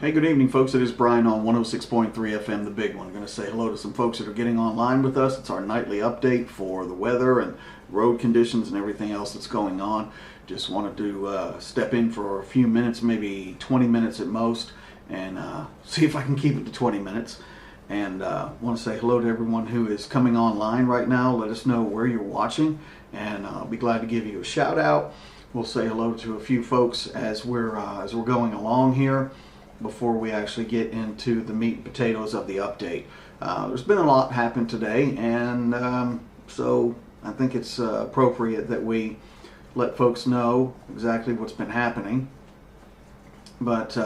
Hey, good evening, folks. It is Brian on 106.3 FM, the big one. I'm going to say hello to some folks that are getting online with us. It's our nightly update for the weather and road conditions and everything else that's going on. Just wanted to step in for a few minutes, maybe 20 minutes at most, and see if I can keep it to 20 minutes. And want to say hello to everyone who is coming online right now. Let us know where you're watching, and I'll be glad to give you a shout out. We'll say hello to a few folks as we're going along here, before we actually get into the meat and potatoes of the update. There's been a lot happen today, and so I think it's appropriate that we let folks know exactly what's been happening. But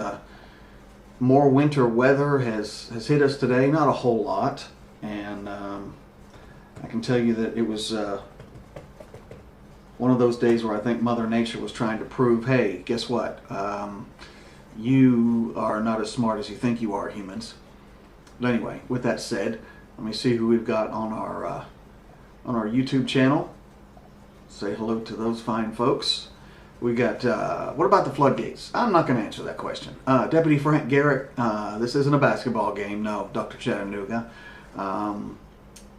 more winter weather has hit us today, not a whole lot, and I can tell you that it was one of those days where I think Mother Nature was trying to prove, hey, guess what? You are not as smart as you think you are, humans. But anyway, with that said, let me see who we've got on our YouTube channel. Say hello to those fine folks. We got, what about the floodgates? I'm not going to answer that question. Deputy Frank Garrett, this isn't a basketball game. No, Dr. Chattanooga.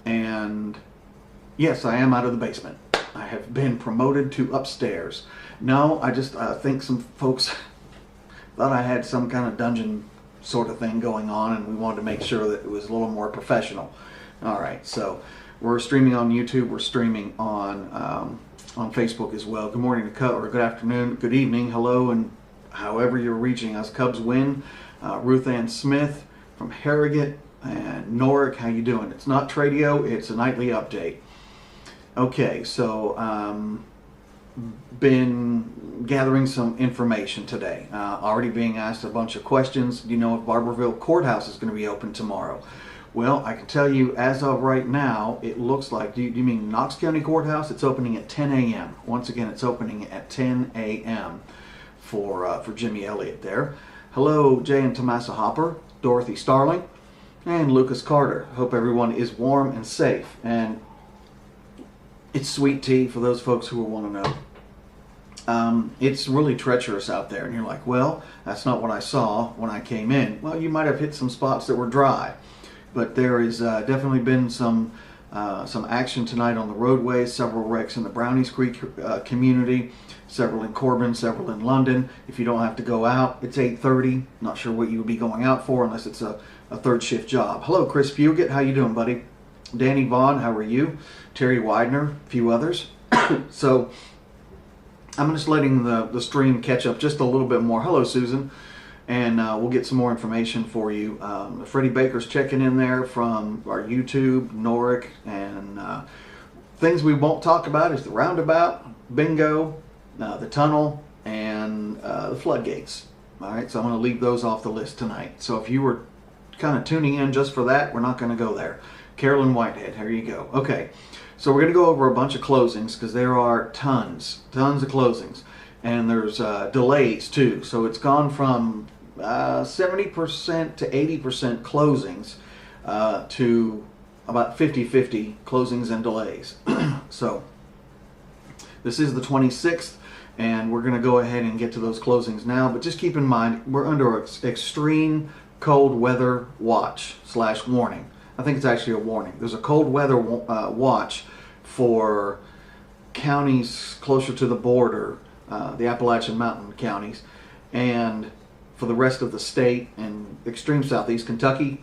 And yes, I am out of the basement. I have been promoted to upstairs. No, I just think some folks thought I had some kind of dungeon sort of thing going on, and we wanted to make sure that it was a little more professional. All right, so we're streaming on YouTube. We're streaming on Facebook as well. Good morning or good afternoon, good evening, hello, and however you're reaching us. Cubs win. Ruth Ann Smith from Harrogate and Norick, how you doing? It's not Tradio, it's a nightly update. Okay, so been gathering some information today. Already being asked a bunch of questions. Do you know if Barberville Courthouse is going to be open tomorrow? Well, I can tell you as of right now, it looks like, do you mean Knox County Courthouse? It's opening at 10 a.m. Once again, it's opening at 10 a.m. for Jimmy Elliott there. Hello, Jay and Tomasa Hopper, Dorothy Starling, and Lucas Carter. Hope everyone is warm and safe. And it's sweet tea for those folks who want to know. It's really treacherous out there, and you're like, well, that's not what I saw when I came in. Well, you might have hit some spots that were dry, but there has definitely been some action tonight on the roadways. Several wrecks in the Brownies Creek community, several in Corbin, several in London. If you don't have to go out, it's 8:30. Not sure what you would be going out for unless it's a third shift job. Hello, Chris Fugit. How you doing, buddy? Danny Vaughn, how are you? Terry Widener, a few others. So I'm just letting the stream catch up just a little bit more. Hello, Susan. And we'll get some more information for you. Freddie Baker's checking in there from our YouTube, Norick, and things we won't talk about is the roundabout, bingo, the tunnel, and the floodgates. All right, so I'm going to leave those off the list tonight. So if you were kind of tuning in just for that, we're not going to go there. Carolyn Whitehead, here you go. Okay, so we're going to go over a bunch of closings because there are tons of closings, and there's delays too. So it's gone from 70% to 80% closings to about 50-50 closings and delays. So this is the 26th, and we're going to go ahead and get to those closings now. But just keep in mind, we're under extreme cold weather watch / warning. I think it's actually a warning. There's a cold weather watch for counties closer to the border, the Appalachian Mountain counties, and for the rest of the state and extreme southeast Kentucky,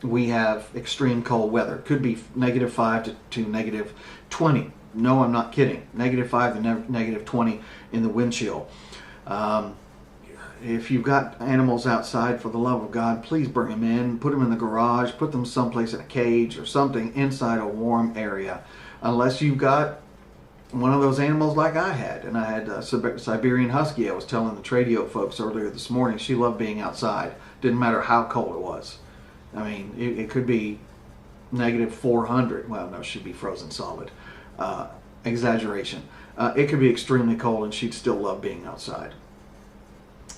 we have extreme cold weather. Could be -5 to -20. No, I'm not kidding. -5 to -20 in the wind chill. If you've got animals outside, for the love of God, please bring them in. Put them in the garage. Put them someplace in a cage or something inside a warm area. Unless you've got one of those animals like I had. And I had a Siberian Husky. I was telling the Tradio folks earlier this morning, she loved being outside. Didn't matter how cold it was. I mean, it could be -400. Well, no, she'd be frozen solid. Exaggeration. It could be extremely cold and she'd still love being outside.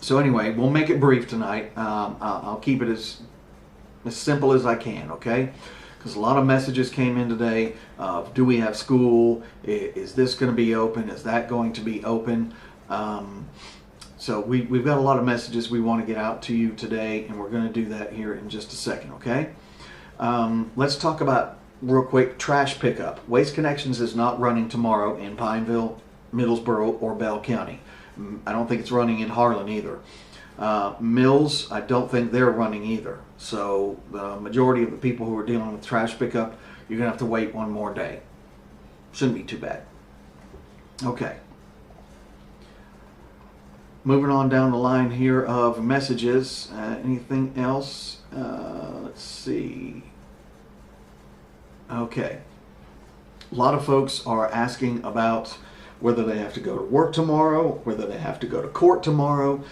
So anyway, we'll make it brief tonight. I'll keep it as simple as I can, okay? Because a lot of messages came in today of, do we have school? Is this going to be open? Is that going to be open? So we've got a lot of messages we want to get out to you today, and we're going to do that here in just a second, okay? Let's talk about, real quick, trash pickup. Waste Connections is not running tomorrow in Pineville, Middlesboro, or Bell County. I don't think it's running in Harlan either. Mills, I don't think they're running either. So the majority of the people who are dealing with trash pickup, you're going to have to wait one more day. Shouldn't be too bad. Okay. Moving on down the line here of messages. Anything else? Let's see. Okay. A lot of folks are asking about whether they have to go to work tomorrow, whether they have to go to court tomorrow.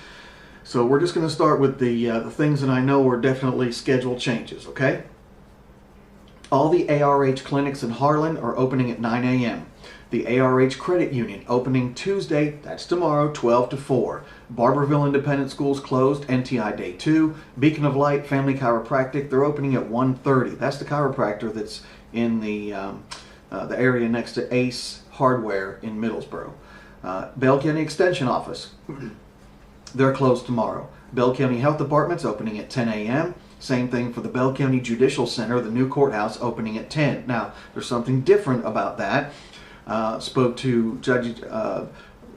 So we're just going to start with the things that I know are definitely schedule changes, okay? All the ARH clinics in Harlan are opening at 9 a.m. The ARH Credit Union opening Tuesday, that's tomorrow, 12 to 4. Barberville Independent Schools closed, NTI Day 2. Beacon of Light Family Chiropractic, they're opening at 1:30. That's the chiropractor that's in the area next to Ace Hardware in Middlesboro. Bell County Extension Office, they're closed tomorrow. Bell County Health Department's opening at 10 a.m. Same thing for the Bell County Judicial Center, the new courthouse, opening at 10. Now, there's something different about that. Spoke to Judge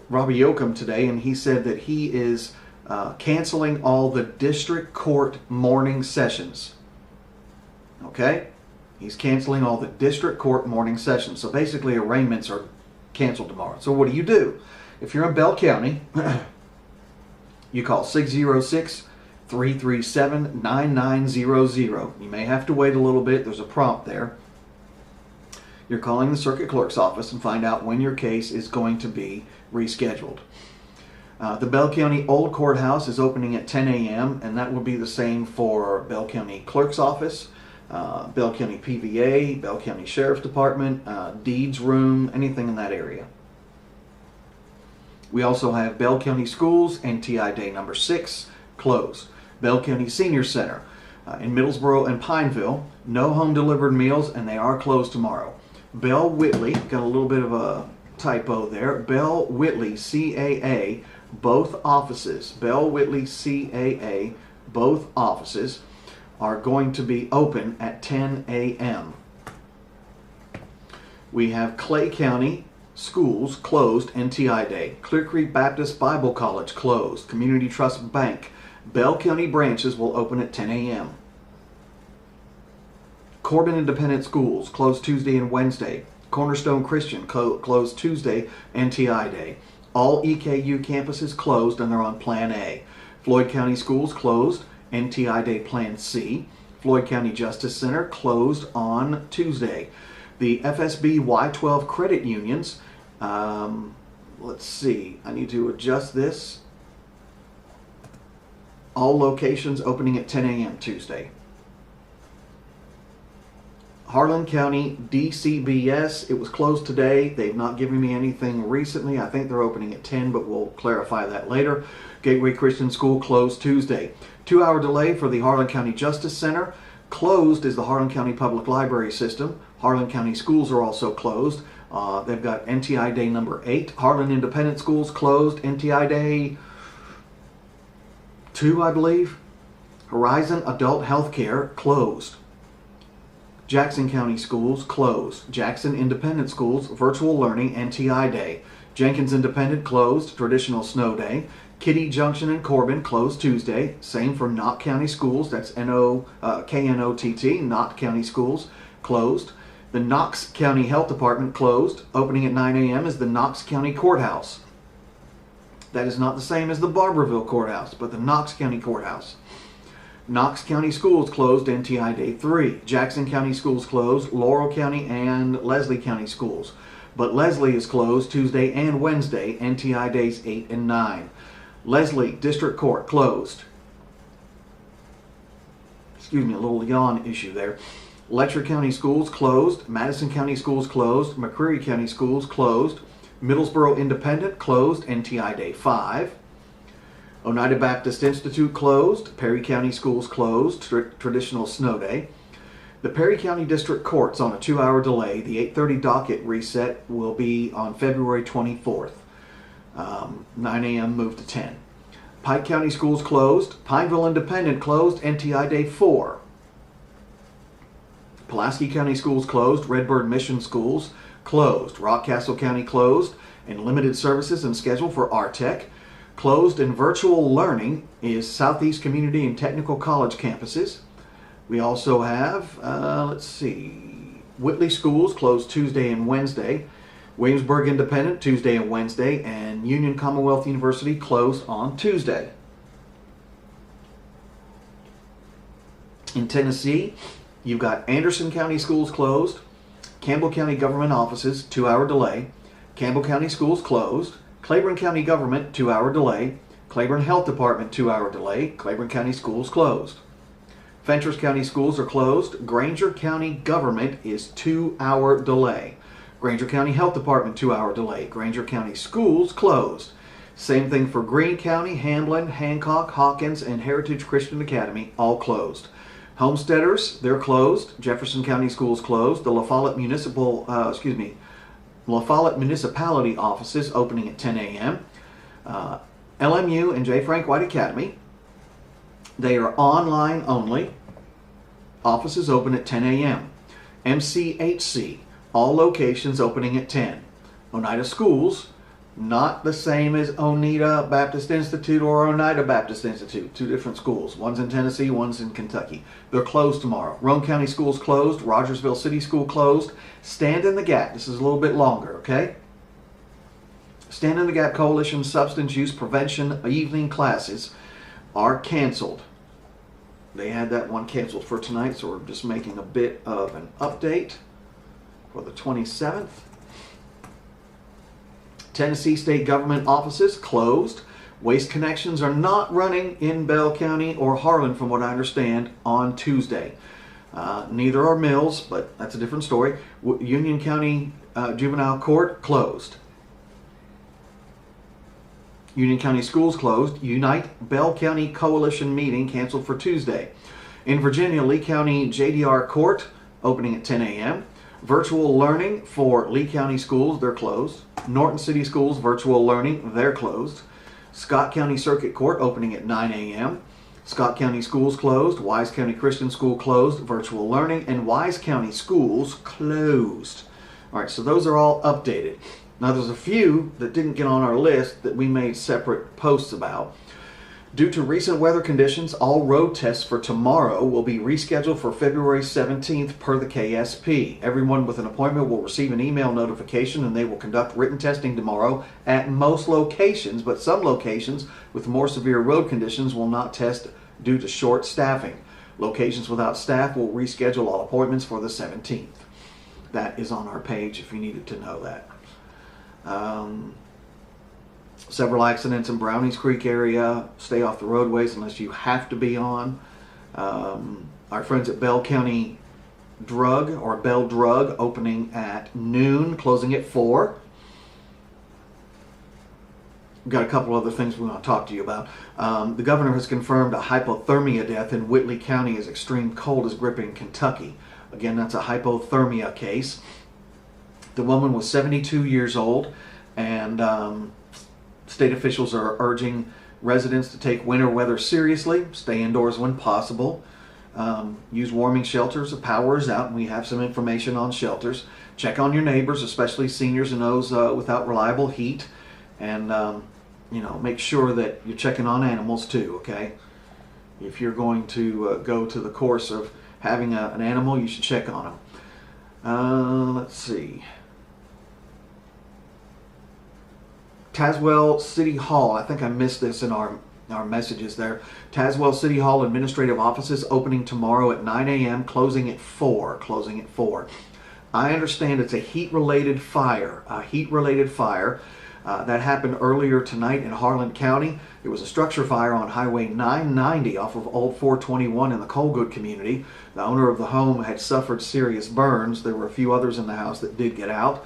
Robbie Yoakum today, and he said that he is canceling all the district court morning sessions. Okay? He's canceling all the district court morning sessions. So basically, arraignments are canceled tomorrow. So what do? If you're in Bell County, you call 606-337-9900. You may have to wait a little bit. There's a prompt there. You're calling the circuit clerk's office and find out when your case is going to be rescheduled. The Bell County Old Courthouse is opening at 10 a.m. and that will be the same for Bell County Clerk's Office, Bell County PVA, Bell County Sheriff's Department, Deeds Room, anything in that area. We also have Bell County Schools, NTI Day number 6, closed. Bell County Senior Center in Middlesboro and Pineville, no home delivered meals, and they are closed tomorrow. Bell Whitley, got a little bit of a typo there. Bell Whitley CAA, both offices, Bell Whitley CAA, both offices are going to be open at 10 a.m. We have Clay County Schools closed, NTI Day. Clear Creek Baptist Bible College closed. Community Trust Bank, Bell County branches will open at 10 a.m. Corbin Independent Schools closed Tuesday and Wednesday. Cornerstone Christian closed Tuesday, NTI Day. All EKU campuses closed and they're on Plan A. Floyd County Schools closed, NTI Day Plan C. Floyd County Justice Center closed on Tuesday. The FSB Y12 credit unions, let's see, I need to adjust this. All locations opening at 10 a.m. Tuesday. Harlan County DCBS, it was closed today. They've not given me anything recently. I think they're opening at 10, but we'll clarify that later. Gateway Christian School closed Tuesday. 2-hour delay for the Harlan County Justice Center. Closed is the Harlan County Public Library System. Harlan County Schools are also closed. They've got NTI Day number 8. Harlan Independent Schools closed. NTI Day 2, I believe. Horizon Adult Healthcare closed. Jackson County Schools closed. Jackson Independent Schools Virtual Learning NTI Day. Jenkins Independent closed. Traditional Snow Day. Kitty Junction and Corbin closed Tuesday. Same for Knott County Schools. That's KNOTT. Knott County Schools closed. The Knox County Health Department closed. Opening at 9 a.m. is the Knox County Courthouse. That is not the same as the Barberville Courthouse, but the Knox County Courthouse. Knox County Schools closed, NTI Day 3. Jackson County Schools closed, Laurel County and Leslie County Schools. But Leslie is closed Tuesday and Wednesday, NTI Days 8 and 9. Leslie District Court closed. Excuse me, a little yawn issue there. Letcher County Schools closed. Madison County Schools closed. McCreary County Schools closed. Middlesboro Independent closed, NTI Day 5. Oneida Baptist Institute closed. Perry County Schools closed. Traditional Snow Day. The Perry County District Court's on a 2-hour delay. The 8:30 docket reset will be on February 24th. 9 a.m. moved to 10. Pike County Schools closed. Pineville Independent closed, NTI Day 4. Pulaski County Schools closed. Redbird Mission Schools closed. Rockcastle County closed, and limited services and schedule for RTech. Closed and virtual learning is Southeast Community and Technical College campuses. We also have, Whitley Schools closed Tuesday and Wednesday. Williamsburg Independent Tuesday and Wednesday, and Union Commonwealth University closed on Tuesday. In Tennessee, you've got Anderson County Schools closed, Campbell County Government Offices, 2-hour delay, Campbell County Schools closed, Claiborne County Government, 2-hour delay, Claiborne Health Department, 2-hour delay, Claiborne County Schools closed. Fentress County Schools are closed. Granger County Government is 2-hour delay. Granger County Health Department, 2-hour delay. Granger County Schools closed. Same thing for Greene County, Hamlin, Hancock, Hawkins, and Heritage Christian Academy, all closed. Homesteaders, they're closed. Jefferson County Schools closed. The La Follette Municipality offices opening at 10 a.m. LMU and J. Frank White Academy, they are online only. Offices open at 10 a.m. MCHC, all locations opening at 10. Oneida Schools, not the same as Oneida Baptist Institute or Oneida Baptist Institute. Two different schools. One's in Tennessee, one's in Kentucky. They're closed tomorrow. Roane County Schools closed. Rogersville City School closed. Stand in the Gap. This is a little bit longer, okay? Stand in the Gap Coalition substance use prevention evening classes are canceled. They had that one canceled for tonight, so we're just making a bit of an update for the 27th. Tennessee State Government offices closed. Waste Connections are not running in Bell County or Harlan, from what I understand, on Tuesday. Neither are Mills, but that's a different story. Union County Juvenile Court closed. Union County Schools closed. Unite Bell County Coalition meeting canceled for Tuesday. In Virginia, Lee County JDR Court opening at 10 a.m. Virtual learning for Lee County Schools, they're closed. Norton City Schools, virtual learning, they're closed. Scott County Circuit Court opening at 9 a.m. Scott County Schools closed. Wise County Christian School closed, virtual learning, and Wise County Schools closed. All right, so those are all updated. Now there's a few that didn't get on our list that we made separate posts about. Due to recent weather conditions, all road tests for tomorrow will be rescheduled for February 17th per the KSP. Everyone with an appointment will receive an email notification, and they will conduct written testing tomorrow at most locations, but some locations with more severe road conditions will not test due to short staffing. Locations without staff will reschedule all appointments for the 17th. That is on our page if you needed to know that. Several accidents in Brownies Creek area. Stay off the roadways unless you have to be on. Our friends at Bell County Drug, or Bell Drug, opening at noon, closing at 4. We've got a couple other things we want to talk to you about. The governor has confirmed a hypothermia death in Whitley County as extreme cold is gripping Kentucky. Again, that's a hypothermia case. The woman was 72 years old, and state officials are urging residents to take winter weather seriously, stay indoors when possible, use warming shelters. The power is out, and we have some information on shelters. Check on your neighbors, especially seniors and those without reliable heat, and make sure that you're checking on animals too, okay? If you're going to go to the course of having an animal, you should check on them. Let's see. Tazewell City Hall, I think I missed this in our messages there. Tazewell City Hall administrative offices opening tomorrow at 9 a.m., closing at 4. I understand it's a heat-related fire. That happened earlier tonight in Harlan County. It was a structure fire on Highway 990 off of Old 421 in the Colgood community. The owner of the home had suffered serious burns. There were a few others in the house that did get out.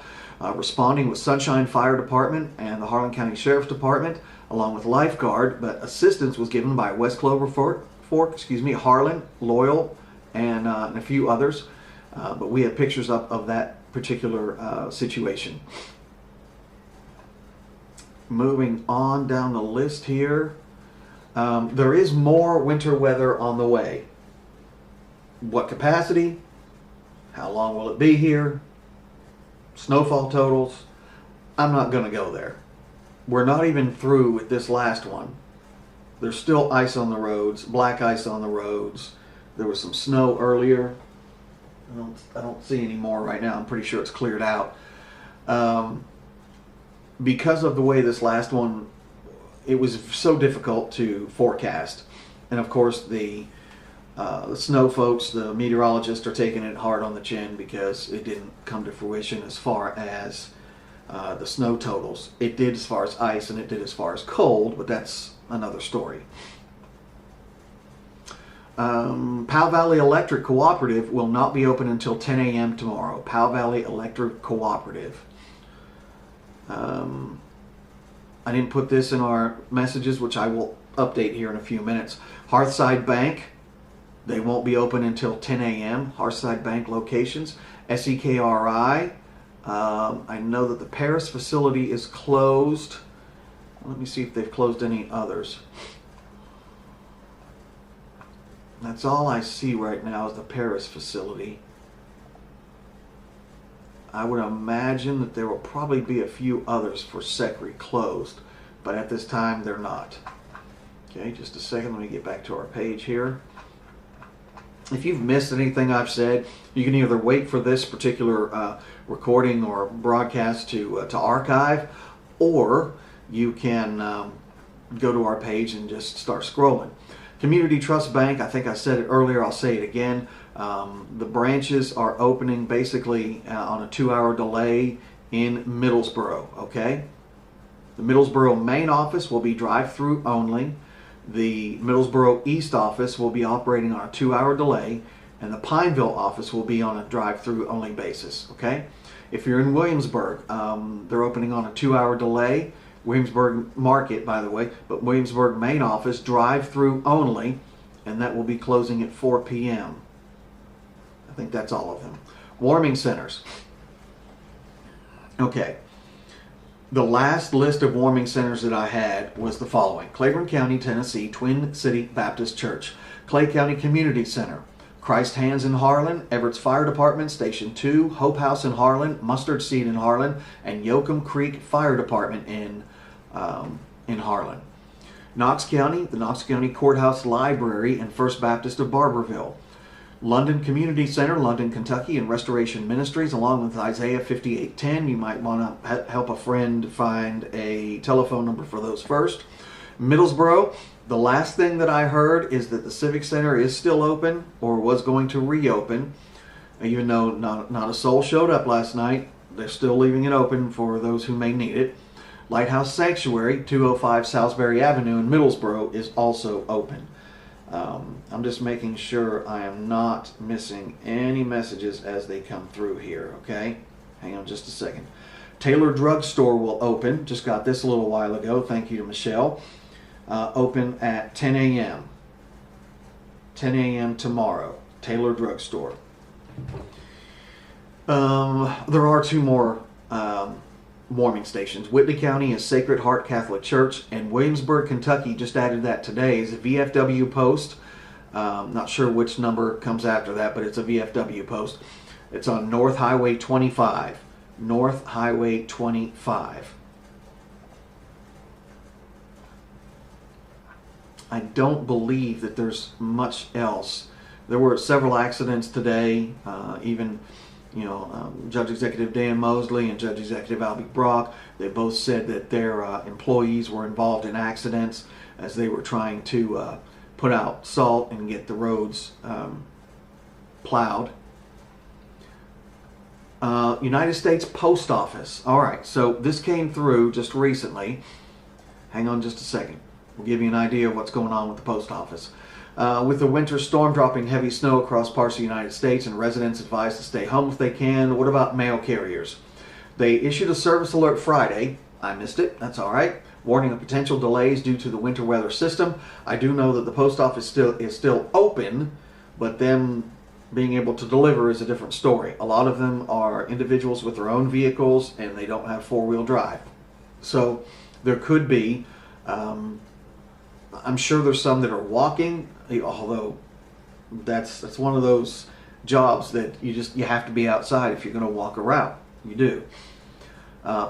Responding with Sunshine Fire Department and the Harlan County Sheriff's Department, along with lifeguard, but assistance was given by West Clover Fork, Harlan, Loyal, and a few others. But we have pictures up of that particular situation. Moving on down the list here. There is more winter weather on the way. What capacity? How long will it be here? Snowfall totals? I'm not going to go there. We're not even through with this last one. There's still ice on the roads, black ice on the roads. There was some snow earlier. I don't see any more right now. I'm pretty sure it's cleared out. Because of the way this last one, it was so difficult to forecast. And of course the snow folks, the meteorologists, are taking it hard on the chin because it didn't come to fruition as far as the snow totals. It did as far as ice, and it did as far as cold, but that's another story. Powell Valley Electric Cooperative will not be open until 10 a.m. tomorrow. Powell Valley Electric Cooperative. I didn't put this in our messages, which I will update here in a few minutes. Hearthside Bank, they won't be open until 10 a.m. Hearthside Bank locations. SEKRI, I know that the Paris facility is closed. Let me see if they've closed any others. That's all I see right now is the Paris facility. I would imagine that there will probably be a few others for SECRI closed, but at this time they're not. Okay, just a second, let me get back to our page here. If you've missed anything I've said, you can either wait for this particular recording or broadcast to archive, or you can go to our page and just start scrolling. Community Trust Bank, I think I said it earlier, I'll say it again. The branches are opening basically on a 2-hour delay in Middlesboro, okay? The Middlesboro main office will be drive-through only. The Middlesboro East office will be operating on a 2-hour delay, and the Pineville office will be on a drive-through only basis, okay? If you're in Williamsburg, they're opening on a 2-hour delay. Williamsburg Market, by the way, but Williamsburg main office drive-through only, and that will be closing at 4 p.m. I think that's all of them. Warming centers. Okay. The last list of warming centers that I had was the following: Claiborne County, Tennessee, Twin City Baptist Church, Clay County Community Center, Christ Hands in Harlan, Everett's Fire Department, Station 2, Hope House in Harlan, Mustard Seed in Harlan, and Yoakum Creek Fire Department in Harlan. Knox County, the Knox County Courthouse Library, and First Baptist of Barberville. London Community Center, London, Kentucky, and Restoration Ministries, along with Isaiah 58:10. You might want to help a friend find a telephone number for those first. Middlesboro, the last thing that I heard is that the Civic Center is still open, or was going to reopen. Even though not a soul showed up last night, they're still leaving it open for those who may need it. Lighthouse Sanctuary, 205 Salisbury Avenue in Middlesboro, is also open. I'm just making sure I am not missing any messages as they come through here, okay? Hang on just a second. Taylor Drug Store will open. Just got this a little while ago. Thank you to Michelle. Open at 10 a.m. 10 a.m. tomorrow. Taylor Drug Store. There are two more warming stations. Whitley County is Sacred Heart Catholic Church, and Williamsburg, Kentucky, just added that today, is a VFW post. Not sure which number comes after that, but it's a VFW post. It's on North Highway 25. North Highway 25. I don't believe that there's much else. There were several accidents today, even Judge Executive Dan Mosley and Judge Executive Albie Brock, they both said that their employees were involved in accidents as they were trying to put out salt and get the roads plowed. United States Post Office. All right, so this came through just recently. Hang on just a second. We'll give you an idea of what's going on with the post office. With the winter storm dropping heavy snow across parts of the United States and residents advised to stay home if they can, what about mail carriers? They issued a service alert Friday. I missed it. That's all right. Warning of potential delays due to the winter weather system. I do know that the post office is still open, but them being able to deliver is a different story. A lot of them are individuals with their own vehicles and they don't have four-wheel drive. So there could be I'm sure there's some that are walking, although that's one of those jobs that you have to be outside if you're going to walk a route. You do.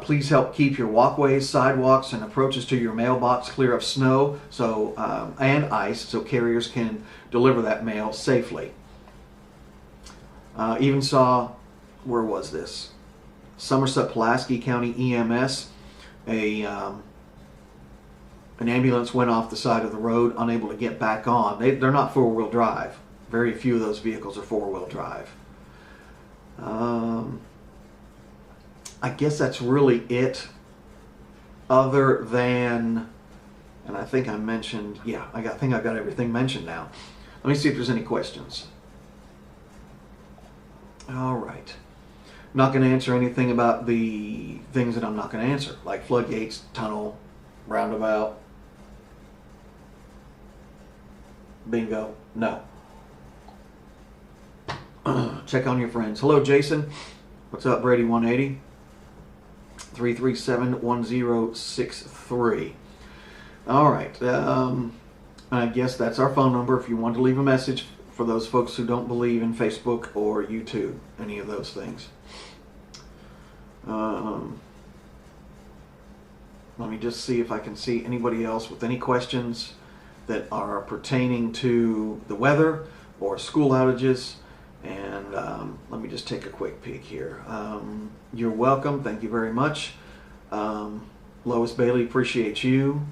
Please help keep your walkways, sidewalks, and approaches to your mailbox clear of snow and ice so carriers can deliver that mail safely. Even saw, where was this? Somerset Pulaski County EMS. An ambulance went off the side of the road, unable to get back on. They're not four-wheel drive. Very few of those vehicles are four-wheel drive. I guess that's really it, other than, and I think I mentioned, yeah, I think I got everything mentioned now. Let me see if there's any questions. All right. I'm not going to answer anything about the things that I'm not going to answer, like floodgates, tunnel, roundabout, bingo, no. Check on your friends. Hello, Jason. What's up, Brady 180? 337-1063. All right. I guess that's our phone number if you want to leave a message for those folks who don't believe in Facebook or YouTube, any of those things. Let me just see if I can see anybody else with any questions that are pertaining to the weather or school outages. And let me just take a quick peek here. You're welcome. Thank you very much. Lois Bailey, appreciate you.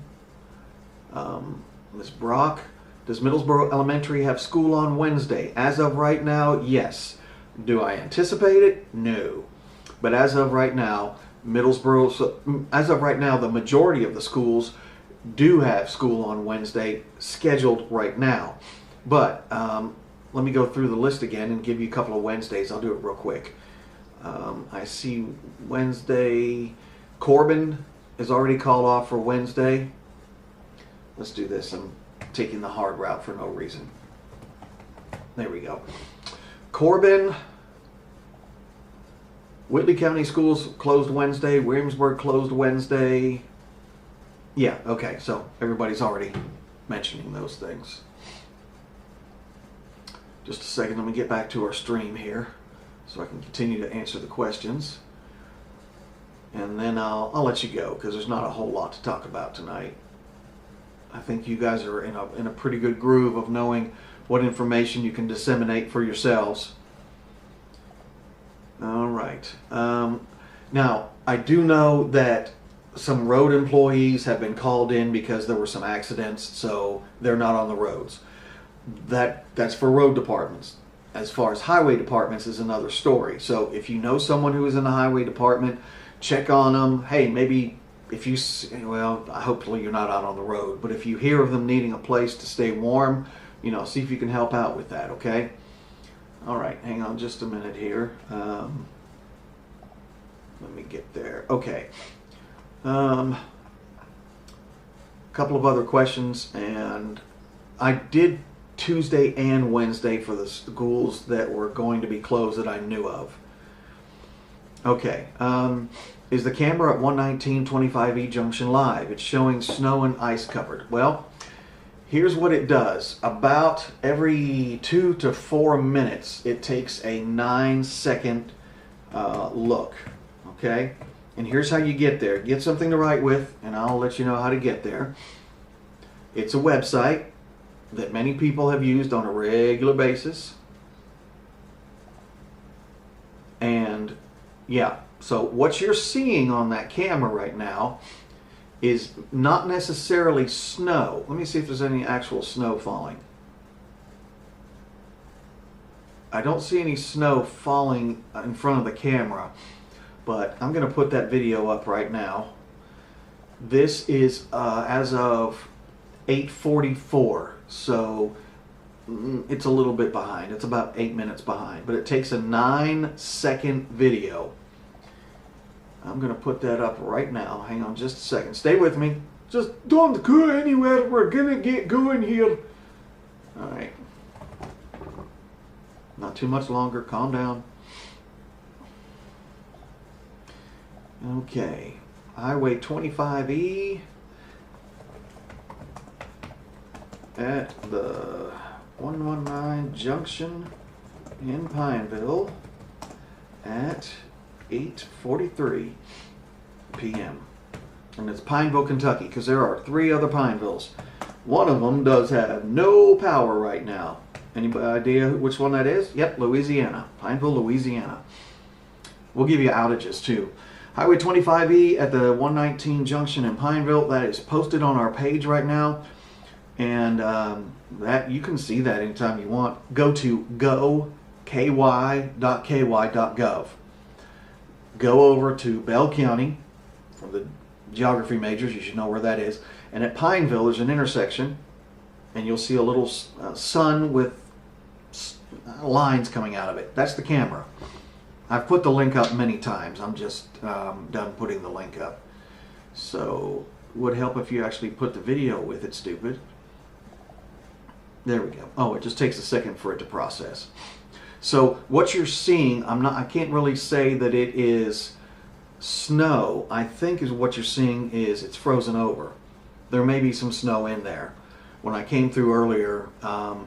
Ms. Brock, does Middlesboro Elementary have school on Wednesday? As of right now, yes. Do I anticipate it? No. But as of right now, as of right now, the majority of the schools do have school on Wednesday scheduled right now. But let me go through the list again and give you a couple of Wednesdays. I'll do it real quick. I see Wednesday, Corbin is already called off for Wednesday. Let's do this. I'm taking the hard route for no reason. There we go. Corbin, Whitley County Schools closed Wednesday. Williamsburg closed Wednesday. Yeah, okay, so everybody's already mentioning those things. Just a second, let me get back to our stream here so I can continue to answer the questions. And then I'll let you go because there's not a whole lot to talk about tonight. I think you guys are in a pretty good groove of knowing what information you can disseminate for yourselves. All right. Now, I do know that some road employees have been called in because there were some accidents, so they're not on the roads. That's for road departments. As far as highway departments is another story. So if you know someone who is in the highway department, check on them. Hey, maybe if you, well, hopefully you're not out on the road, but if you hear of them needing a place to stay warm, see if you can help out with that, okay? All right, hang on just a minute here. Let me get there. Okay. A couple of other questions, and I did Tuesday and Wednesday for the schools that were going to be closed that I knew of. Okay. Is the camera at 119.25E Junction live? It's showing snow and ice covered. Well, here's what it does. About every 2 to 4 minutes, it takes a 9-second look. Okay? And here's how you get there. Get something to write with, and I'll let you know how to get there. It's a website that many people have used on a regular basis. And yeah, so what you're seeing on that camera right now is not necessarily snow. Let me see if there's any actual snow falling. I don't see any snow falling in front of the camera, but I'm going to put that video up right now. This is as of 8:44, so it's a little bit behind. It's about 8 minutes behind, but it takes a 9-second video. I'm going to put that up right now. Hang on just a second. Stay with me. Just don't go anywhere. We're going to get going here. All right. Not too much longer. Calm down. Okay. Highway 25E. at the 119 Junction in Pineville at 8:43 p.m. And it's Pineville, Kentucky, because there are 3 other Pinevilles. One of them does have no power right now. Any idea which one that is? Yep, Louisiana. Pineville, Louisiana. We'll give you outages too. Highway 25E at the 119 Junction in Pineville. That is posted on our page right now. And that you can see that anytime you want. Go to go.ky.gov. Go over to Bell County. For the geography majors, you should know where that is. And at Pineville, there's an intersection. And you'll see a little sun with lines coming out of it. That's the camera. I've put the link up many times. I'm just done putting the link up. So it would help if you actually put the video with it, stupid. There we go. Oh, it just takes a second for it to process. So what you're seeing, I can't really say that it is snow. I think is what you're seeing is it's frozen over. There may be some snow in there. When I came through earlier,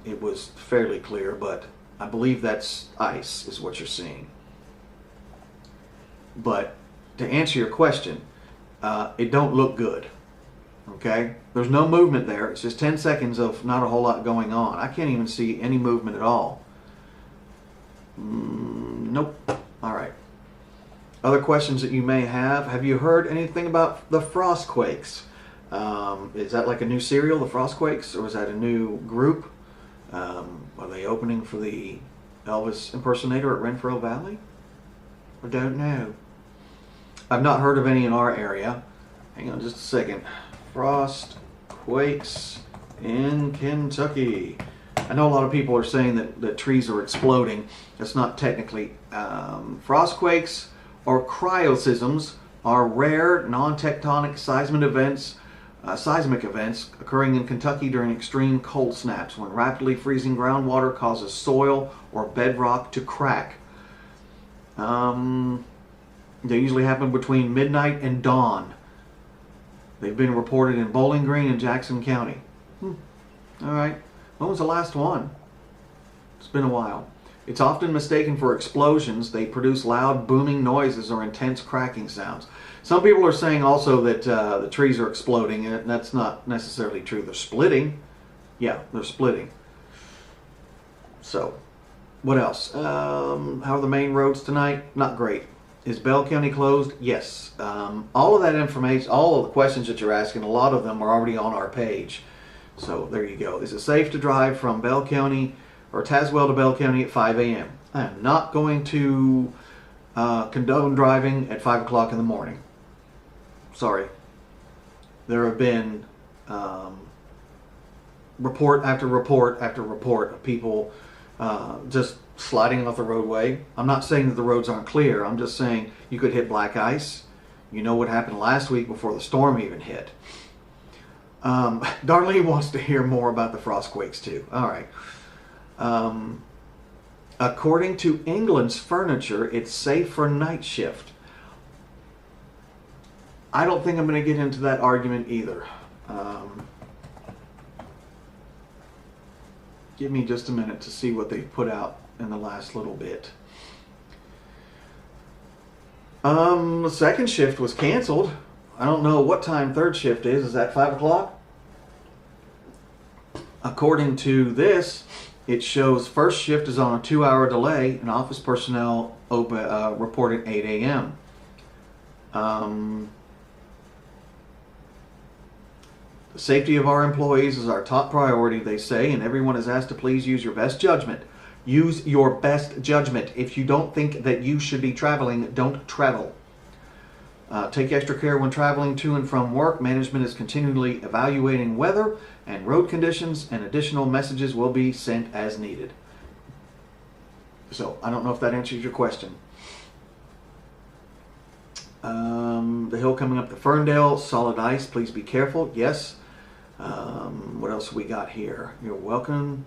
it was fairly clear, but I believe that's ice is what you're seeing. But to answer your question, it don't look good. Okay? There's no movement there. It's just 10 seconds of not a whole lot going on. I can't even see any movement at all. Nope. All right. Other questions that you may have. Have you heard anything about the Frostquakes? Is that like a new serial, the Frostquakes, or is that a new group? Are they opening for the Elvis impersonator at Renfrew Valley? I don't know. I've not heard of any in our area. Hang on just a second. Frostquakes in Kentucky. I know a lot of people are saying that trees are exploding. That's not technically. Frostquakes or cryosisms are rare non-tectonic seismic events occurring in Kentucky during extreme cold snaps when rapidly freezing groundwater causes soil or bedrock to crack. They usually happen between midnight and dawn. They've been reported in Bowling Green and Jackson County. All right. When was the last one? It's been a while. It's often mistaken for explosions. They produce loud booming noises or intense cracking sounds. Some people are saying also that the trees are exploding, and that's not necessarily true. They're splitting. Yeah, they're splitting. So, what else? How are the main roads tonight? Not great. Is Bell County closed? Yes. All of that information, all of the questions that you're asking, a lot of them are already on our page. So there you go. Is it safe to drive from Bell County or Tazewell to Bell County at 5 a.m.? I am not going to condone driving at 5 o'clock in the morning. Sorry. There have been report after report after report of people just sliding off the roadway. I'm not saying that the roads aren't clear. I'm just saying you could hit black ice. You know what happened last week before the storm even hit. Darlene wants to hear more about the Frostquakes too. All right. According to England's furniture, it's safe for night shift. I don't think I'm going to get into that argument either. Give me just a minute to see what they've put out in the last little bit. The second shift was canceled. I don't know what time third shift is. Is that 5 o'clock? According to this, it shows first shift is on a 2-hour delay and office personnel reported 8 a.m. The safety of our employees is our top priority, they say, and everyone is asked to please use your best judgment. Use your best judgment. If you don't think that you should be traveling, don't travel. Take extra care when traveling to and from work. Management is continually evaluating weather and road conditions, and additional messages will be sent as needed. So, I don't know if that answers your question. The hill coming up to Ferndale, solid ice, please be careful. Yes. What else we got here? You're welcome.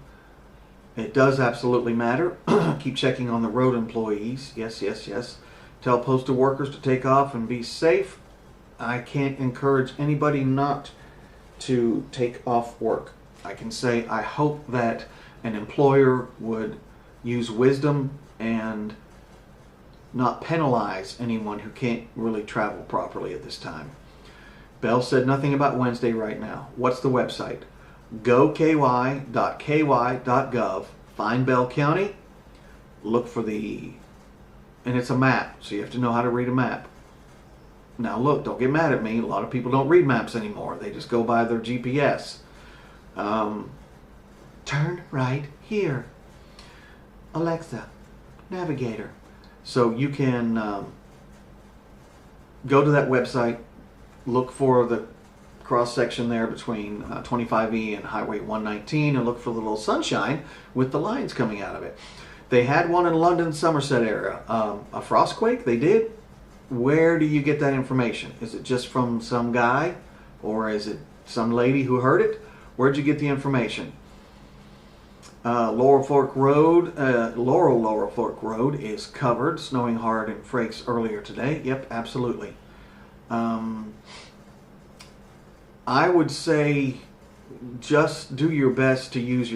It does absolutely matter. Keep checking on the road employees. Yes, yes, yes. Tell postal workers to take off and be safe. I can't encourage anybody not to take off work. I can say I hope that an employer would use wisdom and not penalize anyone who can't really travel properly at this time. Bell said nothing about Wednesday right now. What's the website? goky.ky.gov. Find Bell County. Look for and it's a map, so you have to know how to read a map. Now look, don't get mad at me. A lot of people don't read maps anymore. They just go by their GPS. Turn right here. Alexa, navigator. So you can go to that website, look for the cross section there between 25E and Highway 119, and look for the little sunshine with the lines coming out of it. They had one in London, Somerset area. A frostquake, they did. Where do you get that information? Is it just from some guy, or is it some lady who heard it? Where'd you get the information? Laurel Fork Road is covered, snowing hard in Frakes earlier today. Yep, absolutely. I would say just do your best to use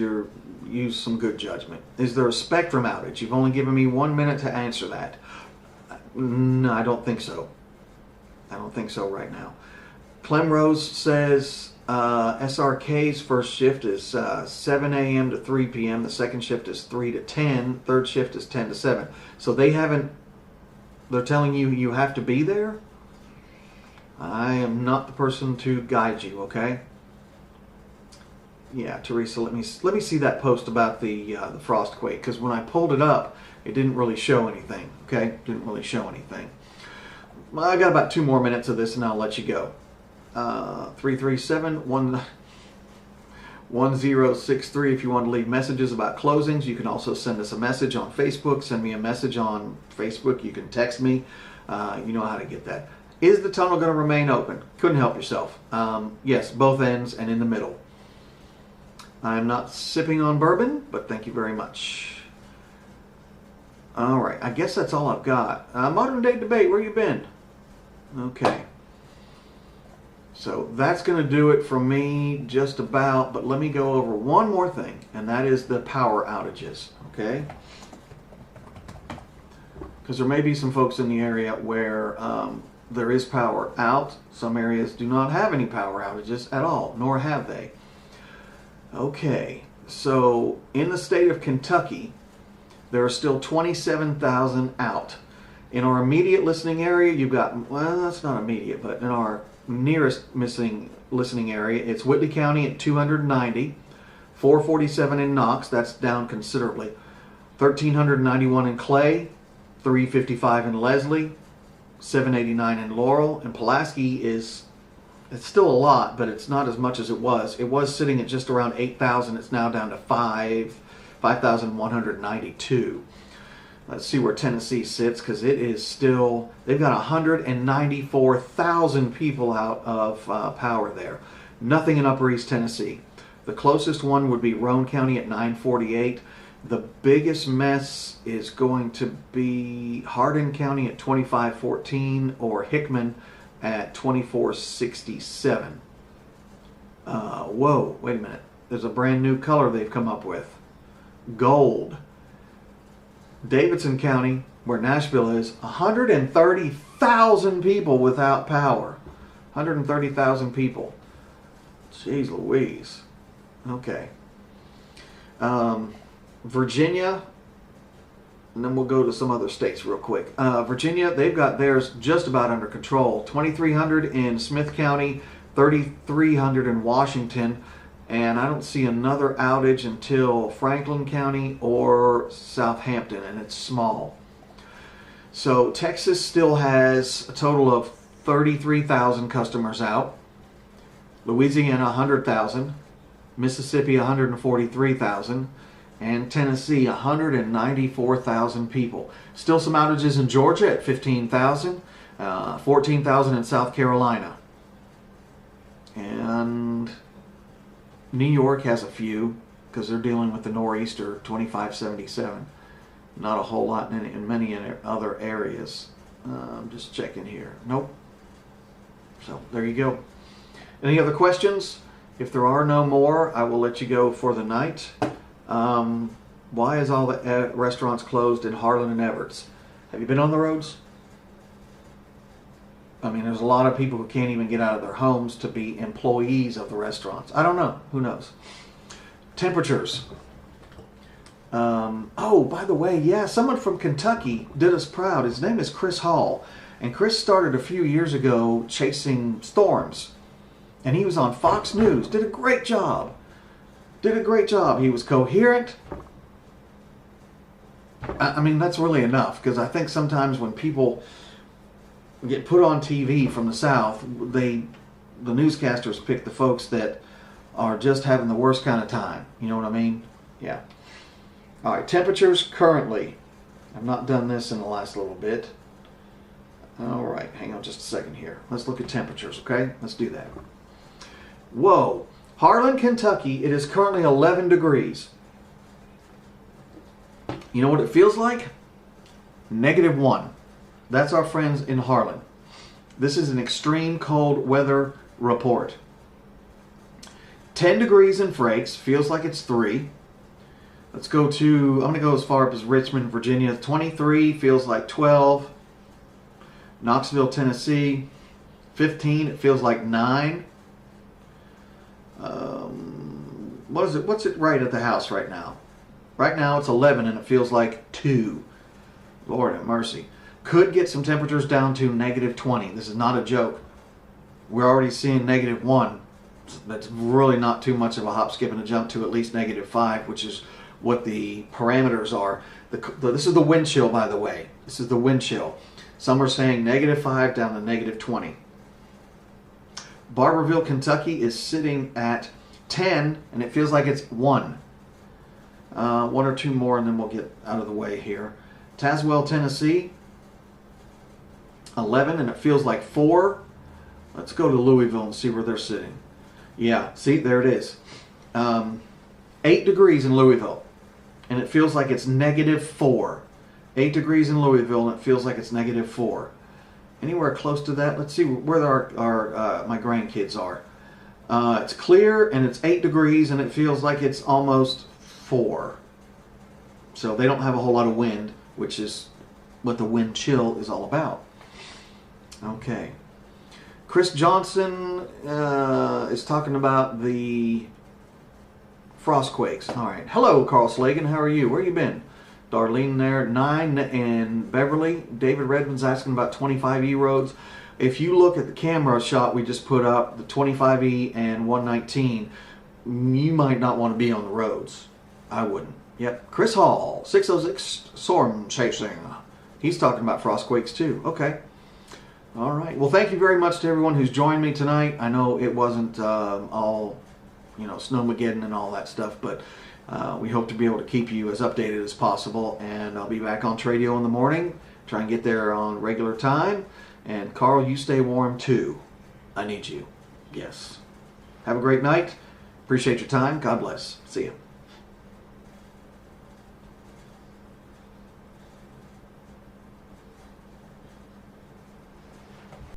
some good judgment. Is there a spectrum outage? You've only given me 1 minute to answer that. No, I don't think so. I don't think so right now. Clem Rose says SRK's first shift is 7 a.m. to 3 p.m. The second shift is 3 to 10. Third shift is 10 to 7. So they're telling you have to be there? I am not the person to guide you, okay? Yeah, Teresa, let me see that post about the frostquake, because when I pulled it up, it didn't really show anything, okay? Didn't really show anything. Well, I got about 2 more minutes of this and I'll let you go. 337-1063 if you want to leave messages about closings. You can also send us a message on Facebook. Send me a message on Facebook. You can text me. You know how to get that. Is the tunnel going to remain open? Couldn't help yourself. Yes, both ends and in the middle. I'm not sipping on bourbon, but thank you very much. All right, I guess that's all I've got. Modern Day Debate, where you been? Okay. So that's going to do it for me just about, but let me go over one more thing, and that is the power outages, okay? Because there may be some folks in the area where there is power out. Some areas do not have any power outages at all, nor have they. Okay, so in the state of Kentucky, there are still 27,000 out. In our immediate listening area, you've got, well, that's not immediate, but in our nearest listening area, it's Whitley County at 290, 447 in Knox, that's down considerably, 1,391 in Clay, 355 in Leslie, 789 in Laurel, and Pulaski it's still a lot, but it's not as much as it was. It was sitting at just around 8,000. It's now down to 5,192. Let's see where Tennessee sits, because it is still, they've got 194,000 people out of power there. Nothing in Upper East Tennessee. The closest one would be Roane County at 948. The biggest mess is going to be Hardin County at 2514 or Hickman at 2467. Whoa, wait a minute. There's a brand new color they've come up with. Gold. Davidson County, where Nashville is, 130,000 people without power. 130,000 people. Jeez Louise. Okay. Virginia, and then we'll go to some other states real quick. Virginia, they've got theirs just about under control. 2,300 in Smith County, 3,300 in Washington, and I don't see another outage until Franklin County or Southampton, and it's small. So Texas still has a total of 33,000 customers out. Louisiana, 100,000. Mississippi, 143,000. And Tennessee, 194,000 people. Still some outages in Georgia at 15,000, 14,000 in South Carolina. And New York has a few, because they're dealing with the nor'easter, 2577. Not a whole lot in many other areas. Just checking here. Nope. So there you go. Any other questions? If there are no more, I will let you go for the night. Why is all the restaurants closed in Harlan and Everts? Have you been on the roads? I mean, there's a lot of people who can't even get out of their homes to be employees of the restaurants. I don't know. Who knows? Temperatures. Oh, by the way, yeah, someone from Kentucky did us proud. His name is Chris Hall. And Chris started a few years ago chasing storms. And he was on Fox News. Did a great job. Did a great job. He was coherent. I mean, that's really enough, because I think sometimes when people get put on TV from the South, the newscasters pick the folks that are just having the worst kind of time. You know what I mean? Yeah. All right, temperatures currently. I've not done this in the last little bit. All right, hang on just a second here. Let's look at temperatures, okay? Let's do that. Whoa. Harlan, Kentucky, it is currently 11 degrees. You know what it feels like? -1. That's our friends in Harlan. This is an extreme cold weather report. 10 degrees in Frakes, feels like it's 3. Let's go to, I'm going to go as far up as Richmond, Virginia. 23, feels like 12. Knoxville, Tennessee, 15, it feels like 9. What is it? What's it right at the house right now? Right now it's 11 and it feels like 2. Lord have mercy. Could get some temperatures down to -20. This is not a joke. We're already seeing -1. That's really not too much of a hop, skip, and a jump to at least -5, which is what the parameters are. This is the wind chill, by the way. This is the wind chill. Some are saying -5 down to -20. Barberville, Kentucky is sitting at 10, and it feels like it's 1. 1 or 2 more, and then we'll get out of the way here. Tazewell, Tennessee, 11, and it feels like 4. Let's go to Louisville and see where they're sitting. Yeah, see, there it is. 8 degrees in Louisville, and it feels like it's -4. 8 degrees in Louisville, and it feels like it's -4. Anywhere close to that? Let's see where my grandkids are. It's clear, and it's 8 degrees, and it feels like it's almost 4. So they don't have a whole lot of wind, which is what the wind chill is all about. Okay. Chris Johnson is talking about the frostquakes. All right. Hello, Carl Slagan. How are you? Where you been? Darlene there. 9 in Beverly. David Redmond's asking about 25E roads. If you look at the camera shot we just put up, the 25E and 119, you might not want to be on the roads. I wouldn't. Yep. Chris Hall, 606 Storm Chasing. He's talking about frostquakes too. Okay. All right. Well, thank you very much to everyone who's joined me tonight. I know it wasn't all, snowmageddon and all that stuff, but we hope to be able to keep you as updated as possible. And I'll be back on Tradio in the morning. Try and get there on regular time. And Carl, you stay warm too. I need you. Yes. Have a great night. Appreciate your time. God bless. See you.